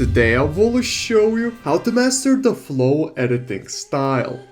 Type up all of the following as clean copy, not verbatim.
Today I will show you how to master the flow editing style.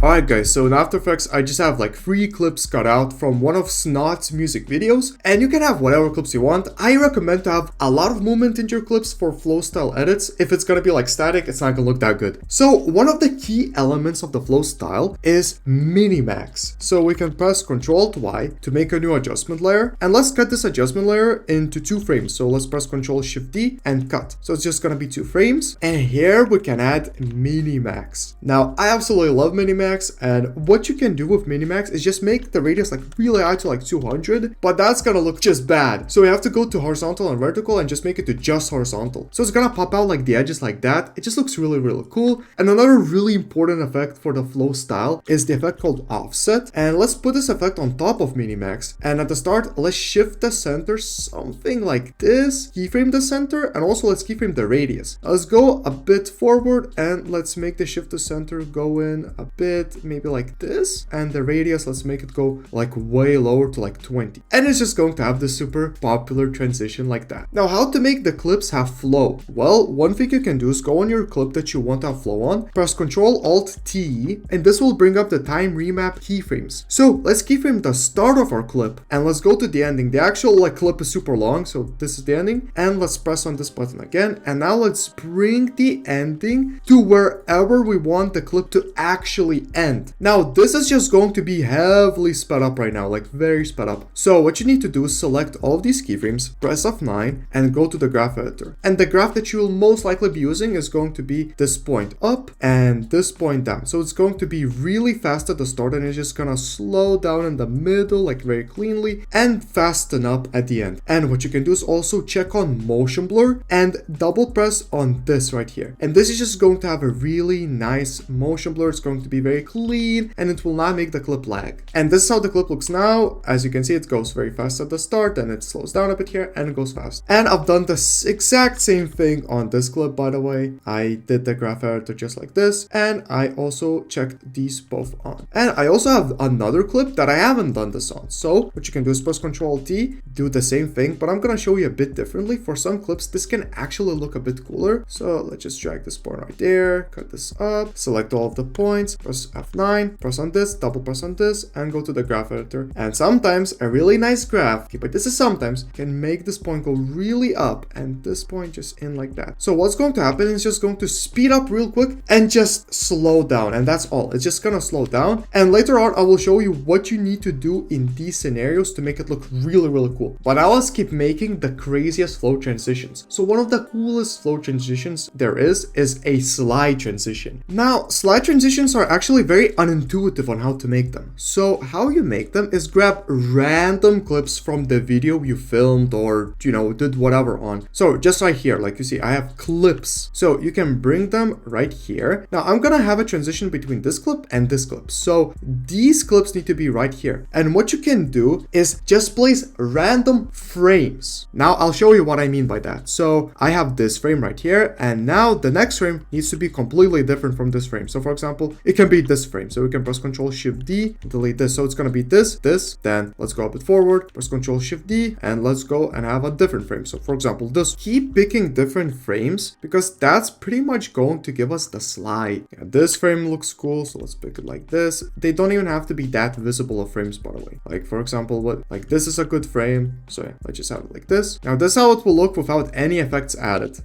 Alright guys, so in After Effects I just have like 3 clips cut out from one of Snot's music videos, and you can have whatever clips you want. I recommend to have a lot of movement in your clips for flow style edits. If it's gonna be like static, it's not gonna look that good. So one of the key elements of the flow style is minimax. So we can press Ctrl+Y to make a new adjustment layer, and let's cut this adjustment layer into 2 frames. So let's press Ctrl+Shift+D and cut. So it's just gonna be 2 frames, and here we can add minimax. Now I absolutely love minimax. And what you can do with minimax is just make the radius like really high to like 200, but that's gonna look just bad. So we have to go to horizontal and vertical and just make it to just horizontal. So it's gonna pop out like the edges like that. It just looks really cool. And another really important effect for the flow style is the effect called offset. And let's put this effect on top of minimax. And at the start, let's shift the center something like this. Keyframe the center, and also let's keyframe the radius. Now let's go a bit forward and let's make the shift to center go in a bit, maybe like this, and the radius, let's make it go like way lower to like 20, and it's just going to have this super popular transition like that. Now how to make the clips have flow? Well, one thing you can do is go on your clip that you want to have flow on, press Ctrl+Alt+T, and this will bring up the time remap keyframes. So let's keyframe the start of our clip, and let's go to the ending. The actual like clip is super long, so this is the ending, and let's press on this button again, and now let's bring the ending to wherever we want the clip to actually end. Now this is just going to be heavily sped up right now, like very sped up. So what you need to do is select all of these keyframes, press F9, and go to the graph editor. And the graph that you will most likely be using is going to be this point up and this point down. So it's going to be really fast at the start, and it's just gonna slow down in the middle like very cleanly, and fasten up at the end. And what you can do is also check on motion blur and double press on this right here. And this is just going to have a really nice motion blur. It's going to be very clean, and it will not make the clip lag. And this is how the clip looks now. As you can see, it goes very fast at the start, and it slows down a bit here, and it goes fast. And I've done this exact same thing on this clip, by the way. I did the graph editor just like this, and I also checked these both on. And I also have another clip that I haven't done this on. So what you can do is press Ctrl+T, do the same thing, but I'm gonna show you a bit differently. For some clips, this can actually look a bit cooler. So let's just drag this point right there, cut this up, select all of the points, press F9, press on this, double press on this, and go to the graph editor. And sometimes a really nice graph, okay, but this is sometimes, can make this point go really up and this point just in like that. So what's going to happen is just going to speed up real quick and just slow down, and that's all. It's just gonna slow down, and later on I will show you what you need to do in these scenarios to make it look really cool. But now let's keep making the craziest flow transitions. So one of the coolest flow transitions there is a slide transition. Now slide transitions are actually very unintuitive on how to make them. So how you make them is grab random clips from the video you filmed or, you know, did whatever on. So just right here, like you see, I have clips. So you can bring them right here. Now I'm gonna have a transition between this clip and this clip. So these clips need to be right here. And what you can do is just place random frames. Now I'll show you what I mean by that. So I have this frame right here, and now the next frame needs to be completely different from this frame. So for example, it can be this frame. So we can press Ctrl+Shift+D, delete this. So it's gonna be this, then let's go a bit forward, press Ctrl+Shift+D, and let's go and have a different frame. So for example, this. Keep picking different frames because that's pretty much going to give us the slide. Yeah, this frame looks cool, so let's pick it like this. They don't even have to be that visible of frames, by the way. Like for example, like this is a good frame. So yeah, let's just have it like this. Now this is how it will look without any effects added.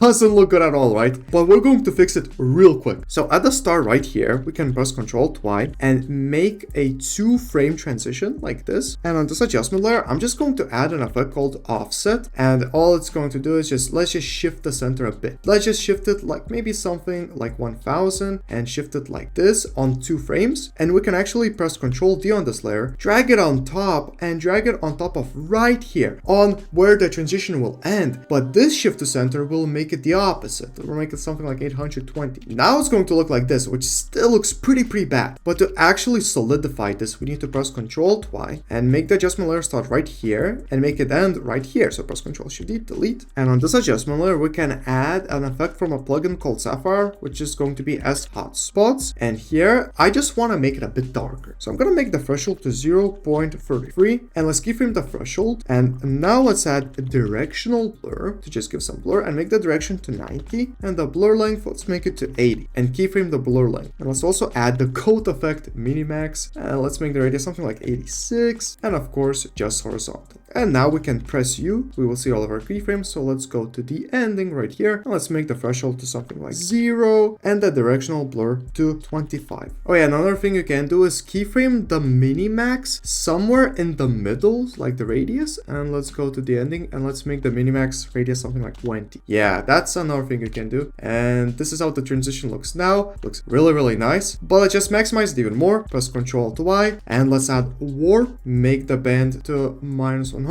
Doesn't look good at all, right? But we're going to fix it real quick. So at the start right here, we can press Ctrl+Y and make a 2-frame transition like this. And on this adjustment layer, I'm just going to add an effect called offset. And all it's going to do is let's just shift the center a bit. Let's just shift it like maybe something like 1000 and shift it like this on 2 frames. And we can actually press Ctrl+D on this layer, drag it on top, and drag it on top of right here on where the transition will end. But this shift to center will make it the opposite. We'll make it something like 820. Now it's going to look like this, which still looks pretty bad. But to actually solidify this, we need to press Ctrl Y and make the adjustment layer start right here and make it end right here. So press Ctrl Shift delete. And on this adjustment layer, we can add an effect from a plugin called Sapphire, which is going to be as hotspots. And here, I just want to make it a bit darker. So I'm going to make the threshold to 0.33 and let's keyframe the threshold. And now let's add a directional blur to just give some blur and make the direction to 90 and the blur length, let's make it to 80 and keyframe the blur length. And let's also add the coat effect minimax and let's make the radius something like 86 and of course just horizontal. And now we can press U, we will see all of our keyframes. So let's go to the ending right here and let's make the threshold to something like 0 and the directional blur to 25. Oh yeah, another thing you can do is keyframe the minimax somewhere in the middle, like the radius. And let's go to the ending and let's make the minimax radius something like 20. Yeah, that's another thing you can do. And this is how the transition looks now. Looks really nice. But let's just maximize it even more. Press Ctrl Y and let's add warp, make the band to -100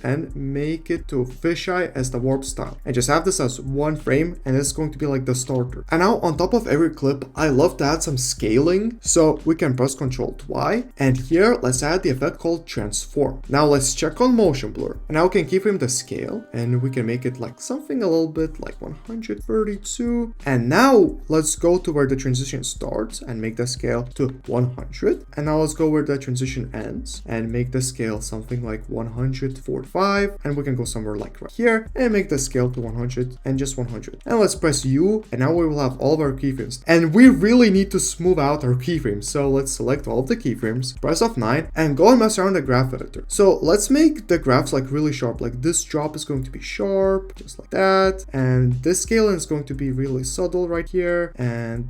and make it to fisheye as the warp style. And just have this as one frame and it's going to be like the starter. And now on top of every clip, I love to add some scaling. So we can press Ctrl Y and here let's add the effect called transform. Now let's check on motion blur. And now we can keyframe the scale and we can make it like something a little bit like 132. And now let's go to where the transition starts and make the scale to 100. And now let's go where the transition ends and make the scale something like 145. And we can go somewhere like right here and make the scale to 100 and just 100. And let's press U and now we will have all of our keyframes. And we really need to smooth out our keyframes. So let's select all of the keyframes, press F9 and go and mess around the graph editor. So let's make the graphs like really sharp. Like this drop is going to be sharp, just like that. And this scaling is going to be really subtle right here.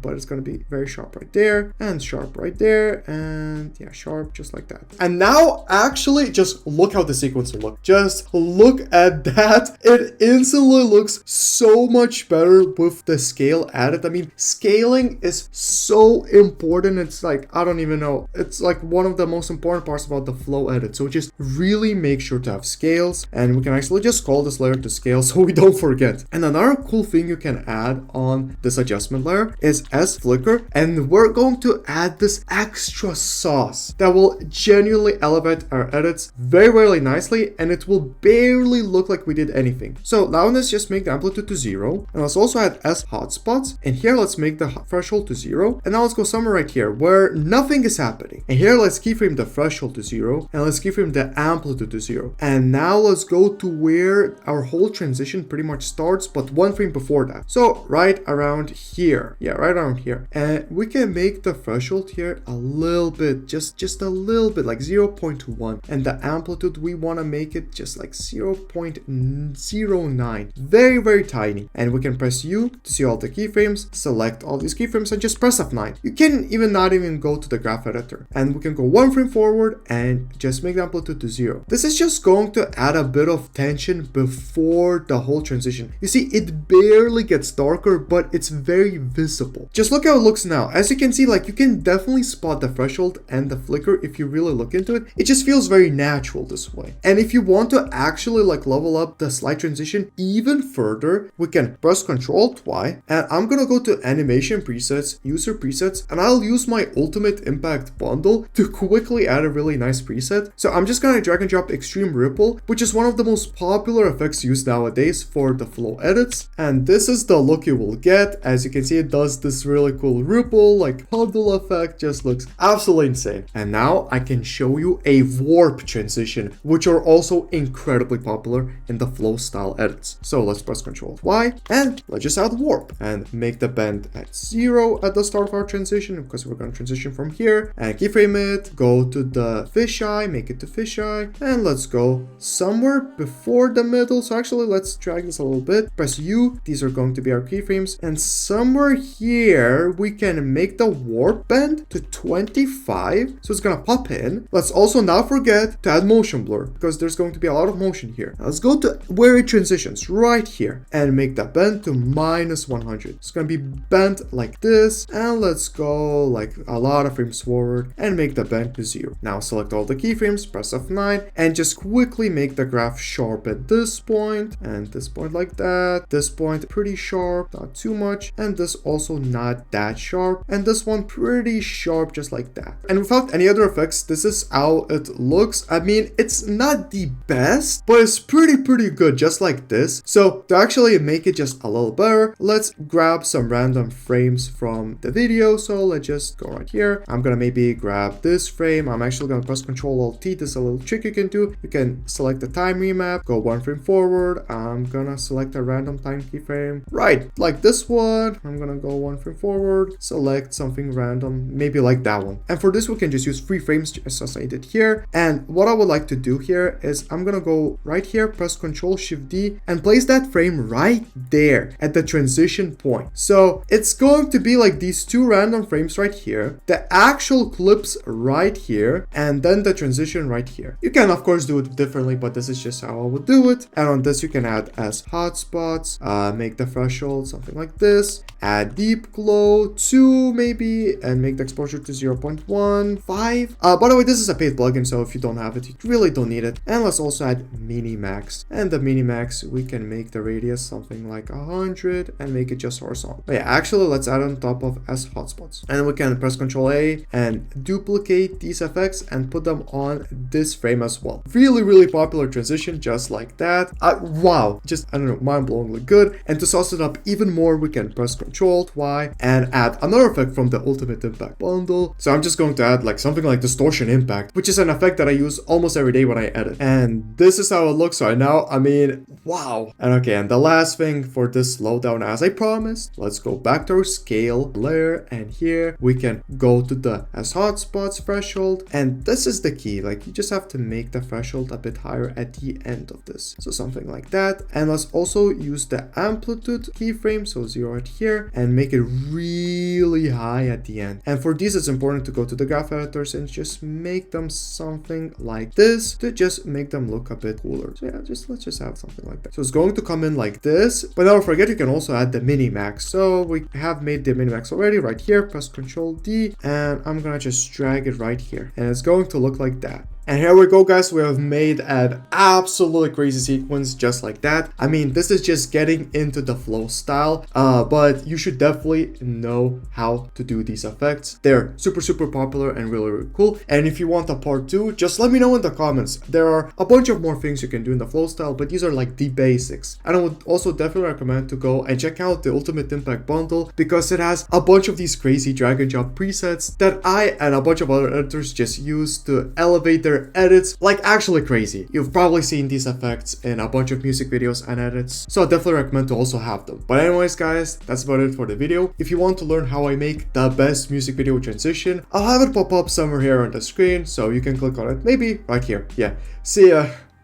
But it's going to be very sharp right there and sharp right there. And yeah, sharp just like that. And now actually just look how the sequence will look. Just look at that. It instantly looks so much better with the scale added. I mean, scaling is so important. It's like, I don't even know. It's like one of the most important parts about the flow edit. So just really make sure to have scales. And we can actually just call this layer to scale so we don't forget. And another cool thing you can add on this adjustment layer is as flicker. And we're going to add this extra sauce that will genuinely elevate our edits very nicely. And it will barely look like we did anything. So now let's just make the amplitude to 0. And let's also add S hotspots. And here let's make the threshold to 0. And now let's go somewhere right here where nothing is happening. And here let's keyframe the threshold to 0. And let's keyframe the amplitude to 0. And now let's go to where our whole transition pretty much starts, but one frame before that. So right around here. Yeah, right around here. And we can make the threshold here a little bit, just a little bit, like 0.1. And the amplitude, we want to make it just like 0.09. Very tiny. And we can press U to see all the keyframes, select all these keyframes and just press F9. You can even not even go to the graph editor. And we can go one frame forward and just make the amplitude to 0. This is just going to add a bit of tension before the whole transition. You see, it barely gets darker, but it's very visible. Just look how it looks now. As you can see, like you can definitely spot the threshold and the flicker if you really look into it. It just feels very natural this way. And if you want to actually like level up the slide transition even further, we can press Ctrl Y and I'm gonna go to animation presets, user presets, and I'll use my ultimate impact bundle to quickly add a really nice preset. So I'm just gonna drag and drop extreme ripple, which is one of the most popular effects used nowadays for the flow edits. And this is the look you will get. As you can see, it does this really cool ripple, like puddle effect, just looks absolutely insane. And now I can show you a warp transition, which are also incredibly popular in the flow style edits. So let's press Ctrl Y and let's just add warp and make the bend at 0 at the start of our transition, because we're going to transition from here and keyframe it, go to the fisheye, make it to fisheye, and let's go somewhere before the middle. So actually let's drag this a little bit, press U, these are going to be our keyframes, and somewhere here we can make the warp bend to 25, so it's gonna pop in. Let's also not forget to add motion blur. because there's going to be a lot of motion here. Now let's go to where it transitions, right here, and make the bend to -100. It's gonna be bent like this, and let's go like a lot of frames forward and make the bend to 0. Now select all the keyframes, press F9, and just quickly make the graph sharp at this point, and this point like that. This point pretty sharp, not too much, and this also not that sharp, and this one pretty sharp, just like that. And without any other effects, this is how it looks. I mean, it's not the best, but it's pretty good, just like this. So to actually make it just a little better, let's grab some random frames from the video. So let's just go right here. I'm gonna maybe grab this frame. I'm actually gonna press Ctrl-Alt-T. This is a little trick you can do. You can select the time remap, go 1 frame forward. I'm gonna select a random time keyframe, right, like this one. I'm gonna go 1 frame forward, select something random, maybe like that one. And for this, we can just use 3 frames, just as I did here. And what I would like to do here is I'm gonna go right here, press Ctrl-Shift-D, and place that frame right there at the transition point. So it's going to be like these 2 random frames right here, the actual clips right here, and then the transition right here. You can of course do it differently, but this is just how I would do it. And on this, you can add as hotspots, make the threshold something like this, add deep glow 2 maybe, and make the exposure to 0.15. By the way, this is a paid plugin, so if you don't have it, you really don't need it. And let's also add minimax, and the minimax, we can make the radius something like 100 and make it just horizontal. But yeah, actually let's add on top of as hotspots, and we can press Ctrl-A and duplicate these effects and put them on this frame as well. Really popular transition, just like that. Wow, just, I don't know, mind-blowingly good. And to sauce it up even more, we can press Ctrl-Y and add another effect from the Ultimate Impact bundle. So I'm just going to add like something like distortion impact, which is an effect that I use almost every day when I edit. And this is how it looks right now. I mean, wow. And okay, and the last thing for this slowdown, as I promised, let's go back to our scale layer, and here we can go to the as hotspots threshold, and this is the key. Like, you just have to make the threshold a bit higher at the end of this, so something like that. And let's also use the amplitude keyframe, so 0 right here, and make it really high at the end. And for these, it's important to go to the graph editors and just make them something like this to just make them look a bit cooler. So yeah, let's just have something like that. So it's going to come in like this, but don't forget, you can also add the minimax. So we have made the minimax already right here. Press Ctrl-D, and I'm gonna just drag it right here, and it's going to look like that. And here we go, guys. We have made an absolutely crazy sequence just like that. I mean, this is just getting into the flow style, but you should definitely know how to do these effects. They're super popular and really cool. And if you want a part 2, just let me know in the comments. There are a bunch of more things you can do in the flow style, but these are like the basics. And I would also definitely recommend to go and check out the Ultimate Impact bundle, because it has a bunch of these crazy drag and drop presets that I and a bunch of other editors just use to elevate their edits, like actually crazy. You've probably seen these effects in a bunch of music videos and edits, so I definitely recommend to also have them. But anyways, guys, that's about it for the video. If you want to learn how I make the best music video transition, I'll have it pop up somewhere here on the screen, so you can click on it, maybe right here. Yeah, see ya.